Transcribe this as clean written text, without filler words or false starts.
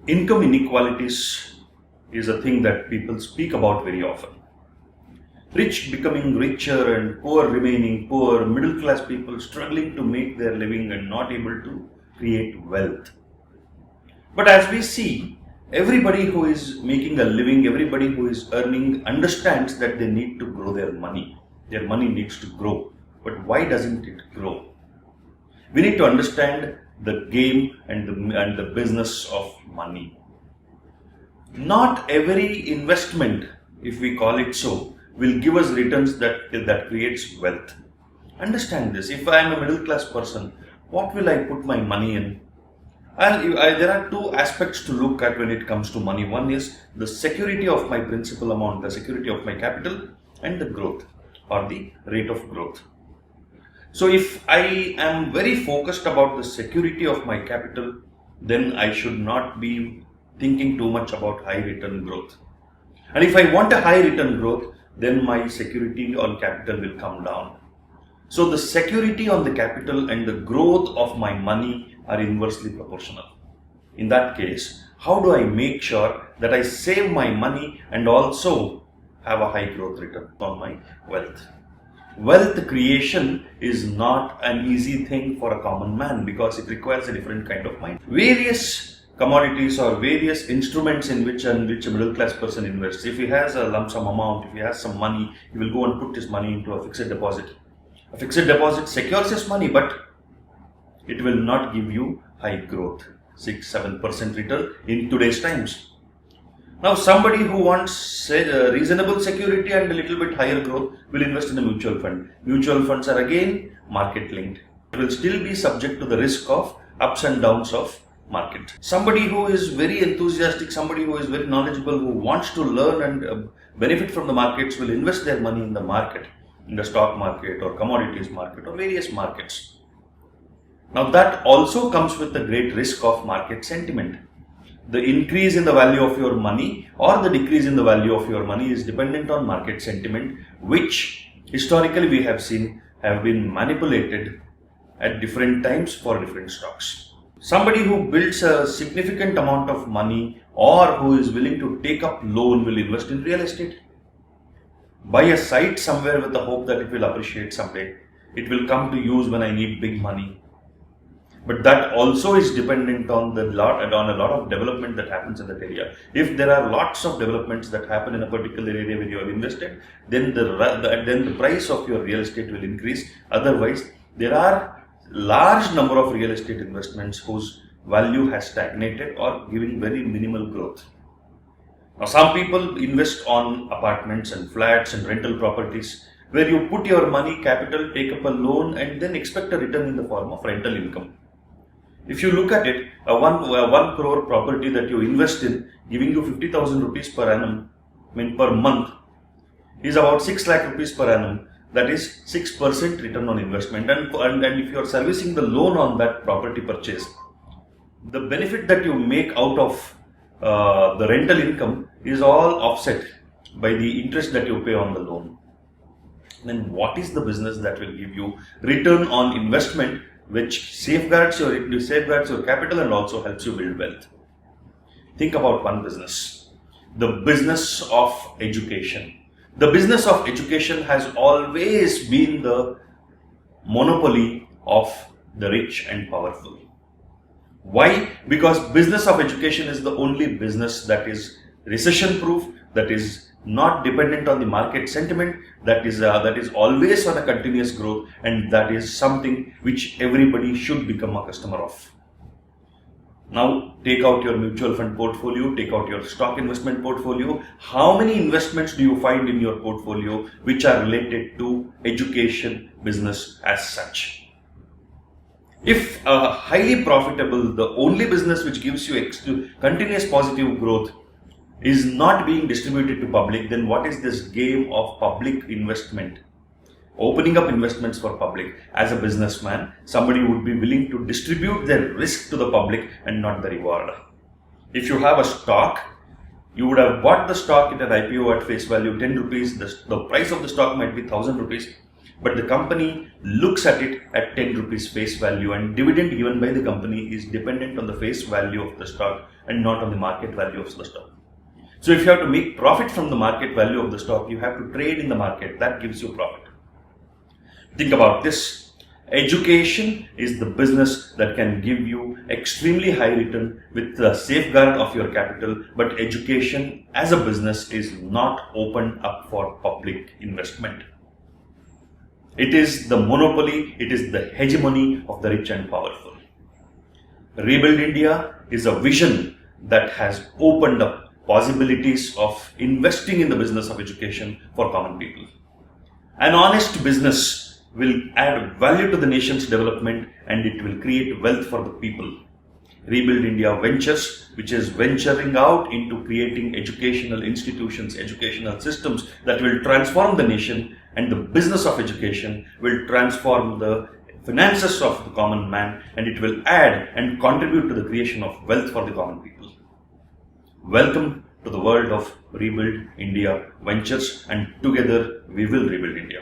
Income inequalities is a thing that people speak about very often. Rich becoming richer and poor remaining poor, middle class people struggling to make their living and not able to create wealth. But as we see, everybody who is making a living, everybody who is earning understands that they need to grow their money. Their money needs to grow. But why doesn't it grow? We need to understand the game and the business of money. Not every investment, if we call it so, will give us returns that creates wealth. Understand this. If I am a middle class person, what will I put my money in? There are two aspects to look at when it comes to money. One is the security of my principal amount, the security of my capital, and the growth or the rate of growth. So if I am very focused about the security of my capital, then I should not be thinking too much about high return growth. And if I want a high return growth, then my security on capital will come down. So the security on the capital and the growth of my money are inversely proportional. In that case, how do I make sure that I save my money and also have a high growth return on my wealth? Wealth creation is not an easy thing for a common man because it requires a different kind of mind. Various commodities or various instruments in which a middle class person invests. If he has a lump sum amount, if he has some money, he will go and put his money into a fixed deposit. A fixed deposit secures his money, but it will not give you high growth, 6-7% return in today's times. Now, somebody who wants reasonable security and a little bit higher growth will invest in a mutual fund. Mutual funds are again market linked. It will still be subject to the risk of ups and downs of market. Somebody who is very enthusiastic, somebody who is very knowledgeable, who wants to learn and benefit from the markets will invest their money in the market, in the stock market or commodities market or various markets. Now that also comes with the great risk of market sentiment. The increase in the value of your money or the decrease in the value of your money is dependent on market sentiment, which historically we have seen have been manipulated at different times for different stocks. Somebody who builds a significant amount of money or who is willing to take up loan will invest in real estate. Buy a site somewhere with the hope that it will appreciate someday. It will come to use when I need big money. But that also is dependent on a lot of development that happens in that area. If there are lots of developments that happen in a particular area where you have invested, then the price of your real estate will increase. Otherwise, there are large number of real estate investments whose value has stagnated or giving very minimal growth. Now, some people invest on apartments and flats and rental properties where you put your money, capital, take up a loan and then expect a return in the form of rental income. If you look at it, a 1 crore property that you invest in giving you 50,000 rupees per annum, per month, is about 6 lakh rupees per annum. That is 6% return on investment. And if you are servicing the loan on that property purchase, the benefit that you make out of the rental income is all offset by the interest that you pay on the loan. Then what is the business that will give you return on investment which safeguards your capital and also helps you build wealth? Think about one business, the business of education. The business of education has always been the monopoly of the rich and powerful. Why? Because business of education is the only business that is recession proof, that is not dependent on the market sentiment, that is always on a continuous growth, and that is something which everybody should become a customer of. Now take out your mutual fund portfolio, take out your stock investment portfolio. How many investments do you find in your portfolio which are related to education business as such? If highly profitable, the only business which gives you continuous positive growth is not being distributed to public, then what is this game of public investment? Opening up investments for public. As a businessman, somebody would be willing to distribute their risk to the public and not the reward. If you have a stock, you would have bought the stock at an IPO at face value 10 rupees. The price of the stock might be 1000 rupees, but the company looks at it at 10 rupees face value, and dividend given by the company is dependent on the face value of the stock and not on the market value of the stock. So if you have to make profit from the market value of the stock, you have to trade in the market. That gives you profit. Think about this. Education is the business that can give you extremely high return with the safeguard of your capital, but education as a business is not opened up for public investment. It is the monopoly, it is the hegemony of the rich and powerful. Rebuild India is a vision that has opened up possibilities of investing in the business of education for common people. An honest business will add value to the nation's development, and it will create wealth for the people. Rebuild India Ventures, which is venturing out into creating educational institutions, educational systems that will transform the nation, and the business of education will transform the finances of the common man, and it will add and contribute to the creation of wealth for the common people. Welcome to the world of Rebuild India Ventures, and together we will rebuild India.